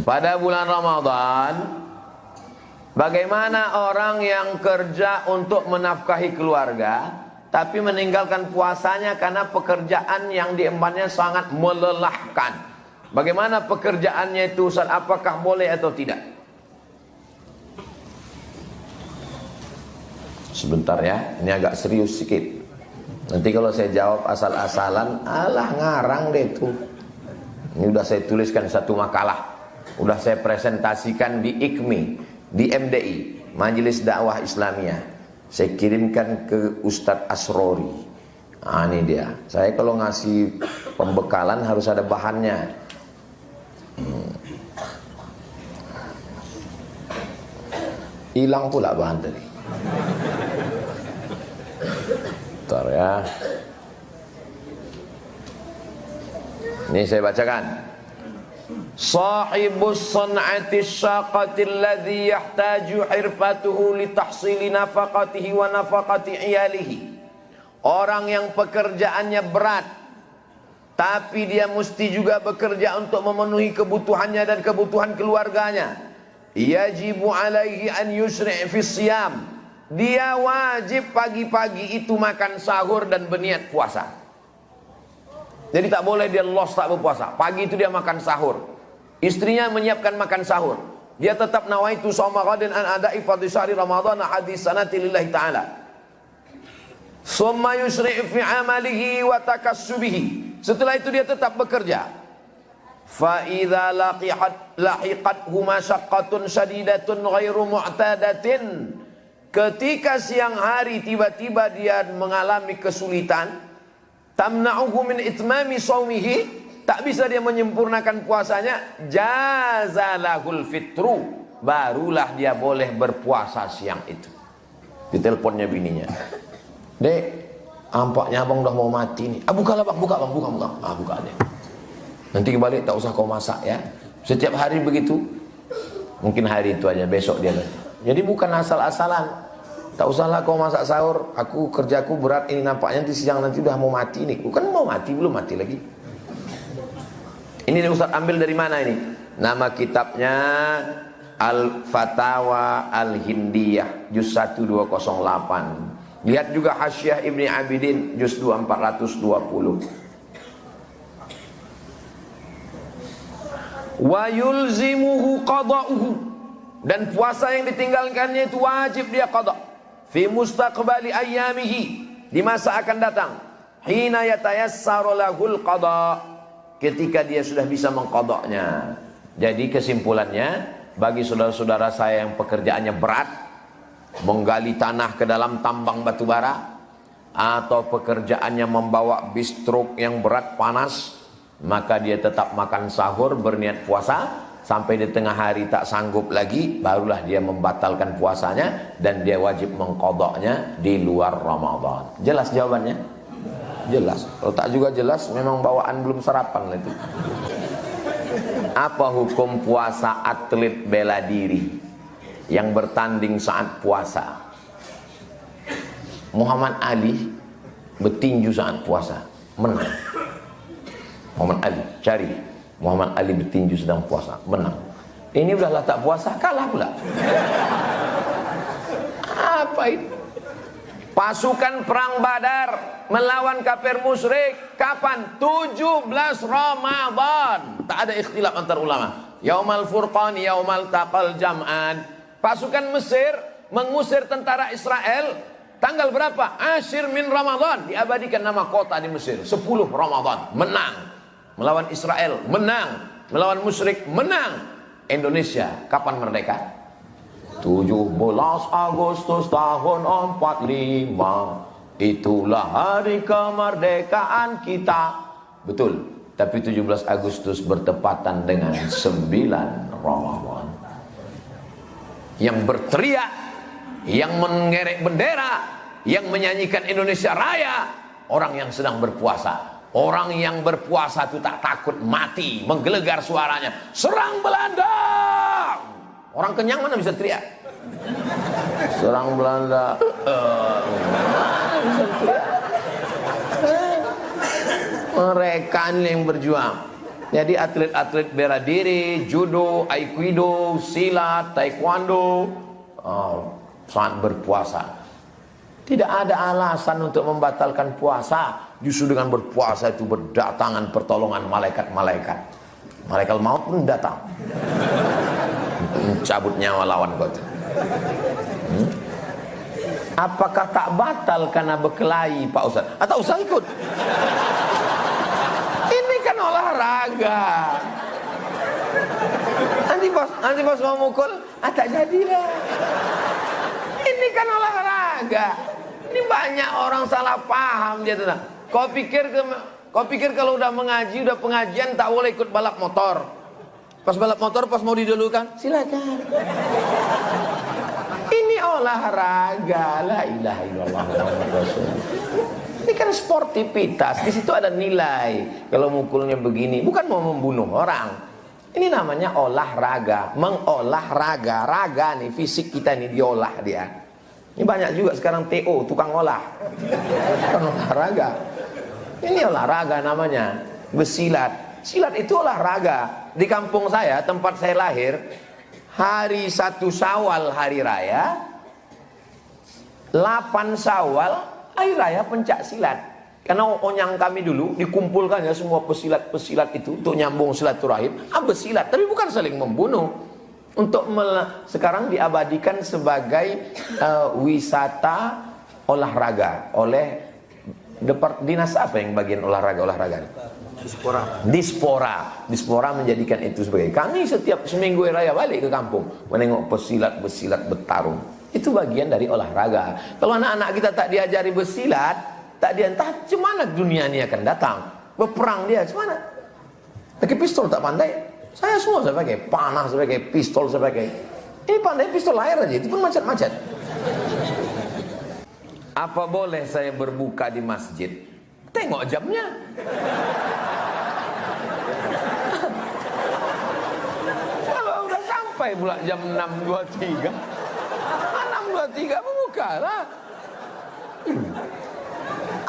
pada bulan Ramadan, bagaimana orang yang kerja untuk menafkahi keluarga tapi meninggalkan puasanya karena pekerjaan yang diembannya sangat melelahkan. Bagaimana pekerjaannya itu, Ustaz? Apakah boleh atau tidak? Sebentar ya, ini agak serius sedikit. Nanti kalau saya jawab asal-asalan, alah ngarang deh tuh. Ini udah saya tuliskan satu makalah, udah saya presentasikan di IKMI, di MDI, Majelis Dakwah Islamiyah. Saya kirimkan ke Ustadz Asrori. Nah, ini dia. Saya kalau ngasih pembekalan harus ada bahannya. Hilang pula bahan tadi. Bentar ya. Ini saya bacakan. Sahibus san'ati syaqati alladhi yahtaju hirfatuhu li tahsili nafaqatihi wa nafaqati iyalihi. Orang yang pekerjaannya berat, tapi dia mesti juga bekerja untuk memenuhi kebutuhannya dan kebutuhan keluarganya. Yajibu alaihi an yusri' fi siyam. Dia wajib pagi-pagi itu makan sahur dan berniat puasa. Jadi tak boleh dia lost tak berpuasa. Pagi itu dia makan sahur. Istrinya menyiapkan makan sahur. Dia tetap nawaitu shauma ghadin an ada'i fardhi syahri ramadhan hadis sanati lillahi ta'ala. Summa yusri' fi amalihi wa takassubihi. Setelah itu dia tetap bekerja. Fa idza lahiqat huma syaqqatun shadidatun ghairu mu'tadatin. Ketika siang hari tiba-tiba dia mengalami kesulitan, tamna'uhu min itmami shaumihi, tak bisa dia menyempurnakan puasanya, jazalahul fitru, barulah dia boleh berpuasa siang itu. Diteleponnya bininya, "Dek, ampaknya abang udah mau mati nih." Bukalah bang, buka bang, buka. Buka deh. Nanti balik tak usah kau masak ya. Setiap hari begitu. Mungkin hari itu aja, besok dia. Jadi bukan asal-asalan. Tak usahlah kau masak sahur. Aku kerjaku berat ini nampaknya nanti siang nanti udah mau mati nih. Bukan mau mati, belum mati lagi. Ini Ustaz ambil dari mana ini? Nama kitabnya Al-Fatawa Al-Hindiyah juz 1 208. Lihat juga Hasyiah Ibni Abidin juz 2 420. Wa yulzimuhu qada'uhu. Dan puasa yang ditinggalkannya itu wajib dia qada. Fi mustaqbali ayyamihi, di masa akan datang. Hina yatayassaru lahul qada, ketika dia sudah bisa mengqadanya. Jadi kesimpulannya, bagi saudara-saudara saya yang pekerjaannya berat, menggali tanah ke dalam tambang batu bara, atau pekerjaannya membawa bis truk yang berat panas, maka dia tetap makan sahur, berniat puasa. Sampai di tengah hari tak sanggup lagi, barulah dia membatalkan puasanya dan dia wajib mengqadanya di luar Ramadan. Jelas jawabannya? Jelas. Kalau tak juga jelas, memang bawaan belum sarapan itu. Apa hukum puasa atlet bela diri yang bertanding saat puasa? Muhammad Ali bertinju saat puasa, menang. Muhammad Ali, cari Muhammad Ali bertinju sedang puasa, menang. Ini udahlah tak puasa, kalah pula. Apa itu? Pasukan perang Badar melawan kafir musyrik kapan? 17 Ramadan. Tak ada ikhtilaf antar ulama. Yaumal Furqan, yaumal taqal jam'an. Pasukan Mesir mengusir tentara Israel tanggal berapa? Asyir min Ramadan. Diabadikan nama kota di Mesir. 10 Ramadan, menang. Melawan Israel, menang. Melawan musyrik, menang. Indonesia, kapan merdeka? 17 Agustus tahun 45. Itulah hari kemerdekaan kita. Betul. Tapi 17 Agustus bertepatan dengan 9 Ramadan. Yang berteriak, yang mengerek bendera, yang menyanyikan Indonesia Raya, orang yang sedang berpuasa. Orang yang berpuasa itu tak takut mati, menggelegar suaranya, serang Belanda. Orang kenyang mana bisa teriak? Serang Belanda. Mereka ini yang berjuang. Jadi atlet-atlet bela diri, judo, aikido, silat, taekwondo, saat berpuasa. Tidak ada alasan untuk membatalkan puasa. Justru dengan berpuasa itu berdatangan pertolongan malaikat-malaikat. Malaikat maut pun datang. Mencabut nyawa lawan kau. Apakah tak batal karena berkelahi Pak Ustaz? Atau Ustaz ikut? Ini kan olahraga. Nanti bos mau mukul, tak jadilah. Ini kan olahraga. Ini banyak orang salah paham dia tuh. Kau pikir kalau udah mengaji, udah pengajian tak boleh ikut balap motor. Pas balap motor, pas mau didulukan, silakan. Ini olahraga. La ilaha illallah Muhammadur Rasulullah. Ini kan sportivitas. Di situ ada nilai. Kalau mukulnya begini, bukan mau membunuh orang. Ini namanya olahraga. Mengolahraga. Raga nih, fisik kita nih diolah dia. Ini banyak juga sekarang TO, tukang olah. Bukan olahraga. Ini olahraga namanya. Bersilat. Silat itu olahraga. Di kampung saya, tempat saya lahir, hari 1 Syawal hari raya, 8 Syawal hari raya pencak silat. Karena onyang kami dulu dikumpulkan ya semua pesilat-pesilat itu untuk nyambung silaturahim, bersilat, tapi bukan saling membunuh. Sekarang diabadikan sebagai wisata olahraga oleh dinas apa yang bagian olahraga? Dispora menjadikan itu sebagai. Kami setiap seminggu raya balik ke kampung menengok pesilat bertarung. Itu bagian dari olahraga. Kalau anak-anak kita tak diajari bersilat, tak diantah, cemana dunia ini akan datang? Berperang dia, cemana? Pakai pistol tak pandai. Saya semua saya pakai, panah saya pakai, pistol saya pakai. Ini pandai pistol air aja, itu pun macet-macet. Apa boleh saya berbuka di masjid? Tengok jamnya. Kalau udah sampai pula jam 6.23, 6.23 berbuka lah.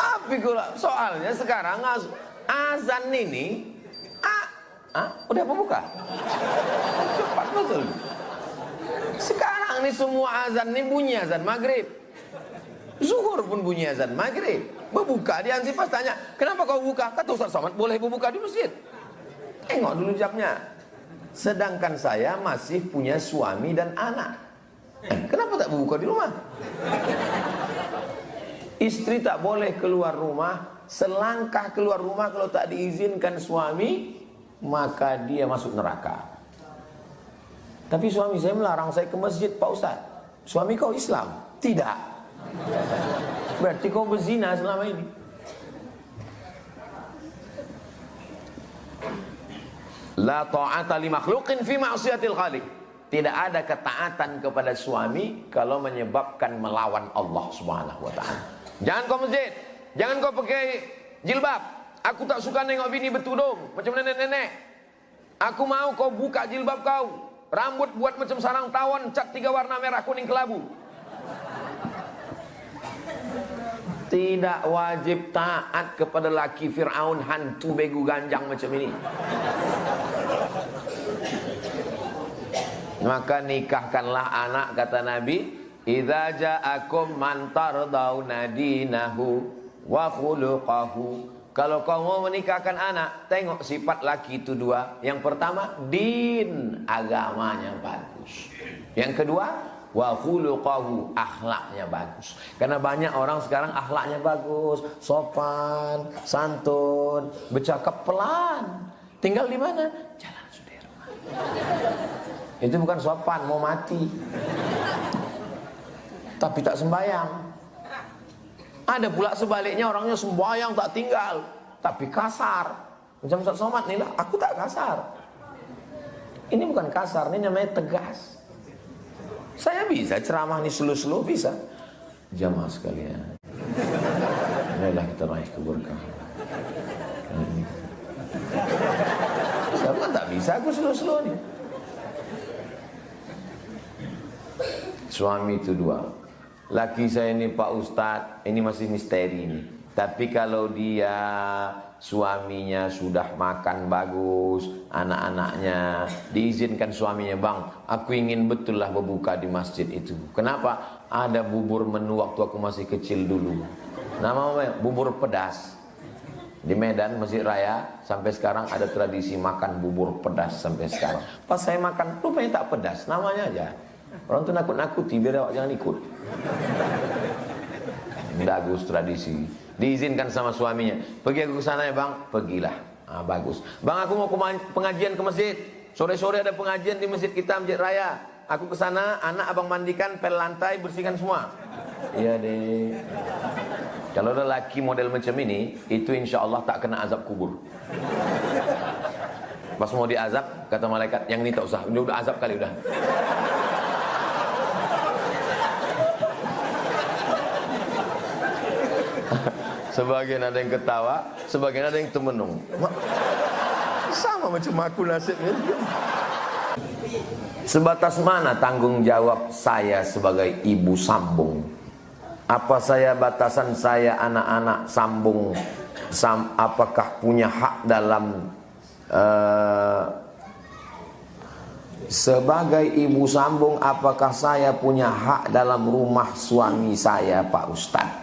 Tapi soalnya sekarang azan ini udah membuka. Cepat betul. Sekarang ini semua azan ini bunyi azan maghrib. Zuhur pun bunyi azan maghrib. Berbuka, dia Ansipas tanya, kenapa kau buka? Kata Ustaz Somad, boleh berbuka di masjid. Tengok dulu jamnya. Sedangkan saya masih punya suami dan anak. Kenapa tak berbuka di rumah? Istri tak boleh keluar rumah. Selangkah keluar rumah kalau tak diizinkan suami, maka dia masuk neraka. Tapi suami saya melarang saya ke masjid, Pak Ustaz. Suami kau Islam? Tidak. Berarti kau berzina selama ini. La ta'ata li makhluqin fi ma'siyatil khaliq. Tidak ada ketaatan kepada suami kalau menyebabkan melawan Allah Subhanahu wa taala. Jangan kau masjid, jangan kau pakai jilbab. Aku tak suka nengok bini bertudung macam nenek-nenek. Aku mau kau buka jilbab kau. Rambut buat macam sarang tawon, cat 3 warna merah, kuning, kelabu. Tidak wajib taat kepada laki Fir'aun, hantu begu ganjang macam ini. Maka nikahkanlah anak, kata Nabi, idza ja'akum man tardawna dinahu wa khuluquhu. Kalau kau mau menikahkan anak, tengok sifat laki itu 2. Yang pertama, din, agamanya bagus. Yang kedua, wa khuluquhu, akhlaknya bagus. Karena banyak orang sekarang akhlaknya bagus, sopan, santun, bercakap pelan. Tinggal di mana? Jalan Sudirman. Itu bukan sopan, mau mati. Tapi tak sembayang. Ada pula sebaliknya, orangnya sembahyang tak tinggal, tapi kasar. Macam Ustaz Somad nih lah, aku tak kasar. Ini bukan kasar, ini namanya tegas. Saya bisa ceramah nih slow-slow, bisa. Jamaah sekalian, marilah kita raih keberkahan. Saya kan tak bisa, aku slow-slow nih. Suami itu 2. Laki saya ini Pak Ustadz, ini masih misteri ini. Tapi kalau dia suaminya sudah makan bagus, anak-anaknya diizinkan suaminya, bang, aku ingin betul lah berbuka di masjid itu. Kenapa? Ada bubur menu waktu aku masih kecil dulu. Namanya bubur pedas. Di Medan, Masjid Raya, sampai sekarang ada tradisi makan bubur pedas sampai sekarang. Pas saya makan, rupanya tak pedas, namanya aja. Orang tuh nakut-nakuti biar awak jangan ikut. Bagus tradisi. Diizinkan sama suaminya. Pergi aku ke sana ya bang, pergilah. Ah, bagus. Bang, aku mau pengajian ke masjid. Sore-sore ada pengajian di masjid kita, Masjid Raya. Aku ke sana, anak abang mandikan, pel lantai, bersihkan semua. Iya deh. Kalau ada laki model macam ini, itu insya Allah tak kena azab kubur. Pas mau diazab, kata malaikat, yang ini tak usah, udah azab kali udah. Sebagian ada yang ketawa, sebagian ada yang termenung. Sama macam aku nasibnya. Sebatas mana tanggung jawab saya sebagai ibu sambung? Apa saya batasan saya anak-anak sambung? Apakah punya hak dalam sebagai ibu sambung? Apakah saya punya hak dalam rumah suami saya, Pak Ustadz?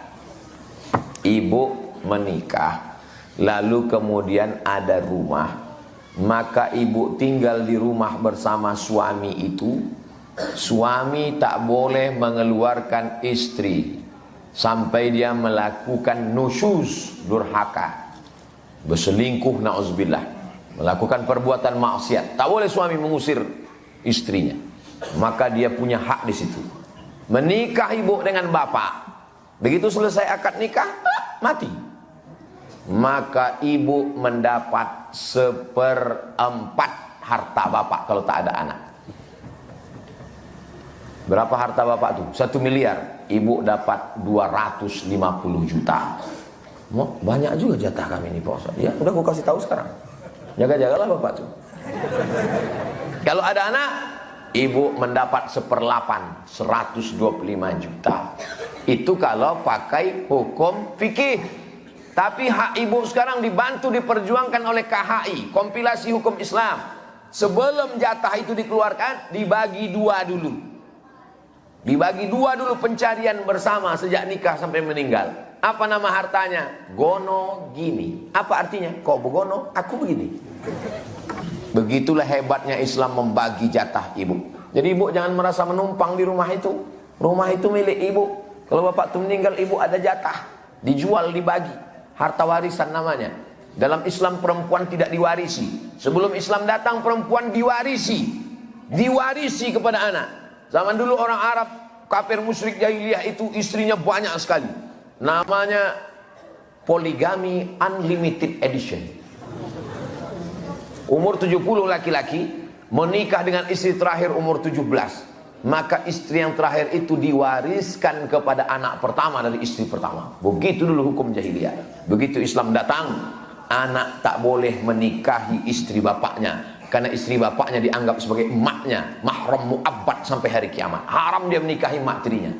Ibu menikah, lalu kemudian ada rumah, maka ibu tinggal di rumah bersama suami itu. Suami tak boleh mengeluarkan istri sampai dia melakukan nusyuz, durhaka, berselingkuh, na'udzubillah, melakukan perbuatan maksiat. Tak boleh suami mengusir istrinya, maka dia punya hak di situ. Menikah ibu dengan bapak, begitu selesai akad nikah, mati, maka ibu mendapat 1/4 harta bapak kalau tak ada anak. Berapa harta bapak tuh? 1 miliar. Ibu dapat 250 juta. Banyak juga jatah kami ini Pak Ustaz. Ya udah aku kasih tahu sekarang. Jaga-jagalah bapak tuh. Kalau ada anak, ibu mendapat 1/8, 125 juta. Itu kalau pakai hukum fikih. Tapi hak ibu sekarang dibantu diperjuangkan oleh KHI, kompilasi hukum Islam. Sebelum jatah itu dikeluarkan, dibagi 2 dulu. Dibagi 2 dulu pencarian bersama sejak nikah sampai meninggal. Apa nama hartanya? Gono gini. Apa artinya? Kau begono, aku begini. Begitulah hebatnya Islam membagi jatah ibu. Jadi ibu jangan merasa menumpang di rumah itu. Rumah itu milik ibu. Kalau bapak itu meninggal, ibu ada jatah. Dijual, dibagi. Harta warisan namanya. Dalam Islam perempuan tidak diwarisi. Sebelum Islam datang, perempuan diwarisi. Diwarisi kepada anak. Zaman dulu orang Arab, kafir musyrik jahiliyah itu istrinya banyak sekali. Namanya poligami unlimited edition. Umur 70 laki-laki menikah dengan istri terakhir umur 17. Maka istri yang terakhir itu diwariskan kepada anak pertama dari istri pertama. Begitu dulu hukum jahiliyah. Begitu Islam datang, anak tak boleh menikahi istri bapaknya. Karena istri bapaknya dianggap sebagai emaknya, mahram mu'abbad sampai hari kiamat. Haram dia menikahi emak tirinya.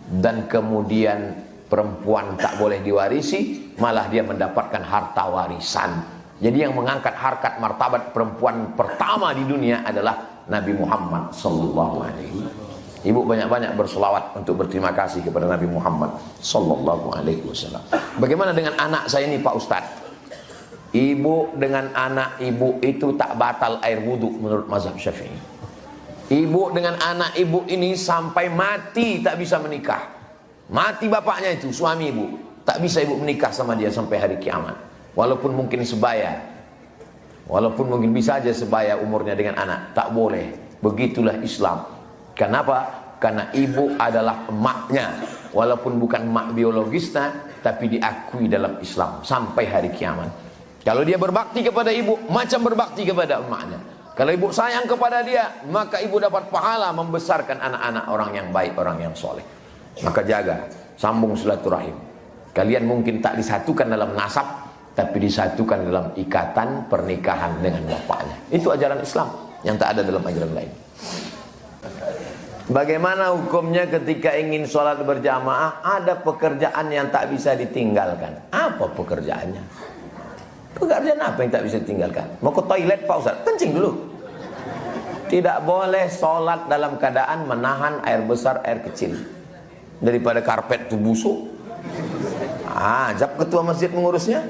Dan kemudian perempuan tak boleh diwarisi, malah dia mendapatkan harta warisan. Jadi yang mengangkat harkat martabat perempuan pertama di dunia adalah Nabi Muhammad sallallahu alaihi. Ibu banyak-banyak berselawat untuk berterima kasih kepada Nabi Muhammad sallallahu alaihi wasallam. Bagaimana dengan anak saya ini Pak Ustadz? Ibu dengan anak ibu itu tak batal air wudhu menurut mazhab Syafi'i. Ibu dengan anak ibu ini sampai mati tak bisa menikah. Mati bapaknya itu, suami ibu, tak bisa ibu menikah sama dia sampai hari kiamat. Walaupun mungkin sebaya, walaupun mungkin bisa aja sebaya umurnya dengan anak, tak boleh. Begitulah Islam. Kenapa? Karena ibu adalah emaknya, walaupun bukan emak biologisnya, tapi diakui dalam Islam sampai hari kiamat. Kalau dia berbakti kepada ibu, macam berbakti kepada emaknya. Kalau ibu sayang kepada dia, maka ibu dapat pahala membesarkan anak-anak orang yang baik, orang yang soleh. Maka jaga, sambung silaturahim. Kalian mungkin tak disatukan dalam nasab, tapi disatukan dalam ikatan pernikahan dengan bapaknya. Itu ajaran Islam yang tak ada dalam ajaran lain. Bagaimana hukumnya ketika ingin sholat berjamaah, ada pekerjaan yang tak bisa ditinggalkan? Apa pekerjaannya? Pekerjaan apa yang tak bisa ditinggalkan? Mau ke toilet Pak Ustaz? Kencing dulu. Tidak boleh sholat dalam keadaan menahan air besar, air kecil. Daripada karpet itu busuk. Ajak ketua masjid mengurusnya.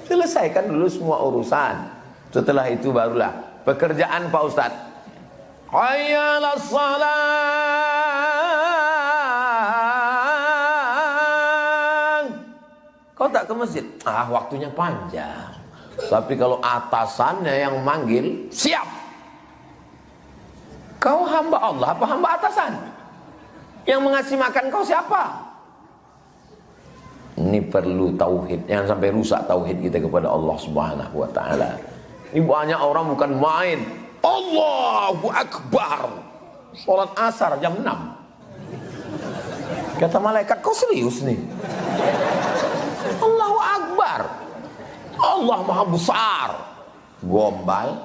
Selesaikan dulu semua urusan. Setelah itu barulah pekerjaan Pak Ustaz. Hayya 'alas shalah. Kau tak ke masjid? Waktunya panjang. Tapi kalau atasannya yang manggil, siap. Kau hamba Allah apa hamba atasan? Yang mengasih makan kau siapa? Ini perlu tauhid. Jangan sampai rusak tauhid kita kepada Allah Subhanahu wa taala. Ini banyak orang bukan main. Allahu Akbar. Salat asar jam 6. Kata malaikat, kau serius nih? Allahu Akbar. Allah Maha Besar. Gombal.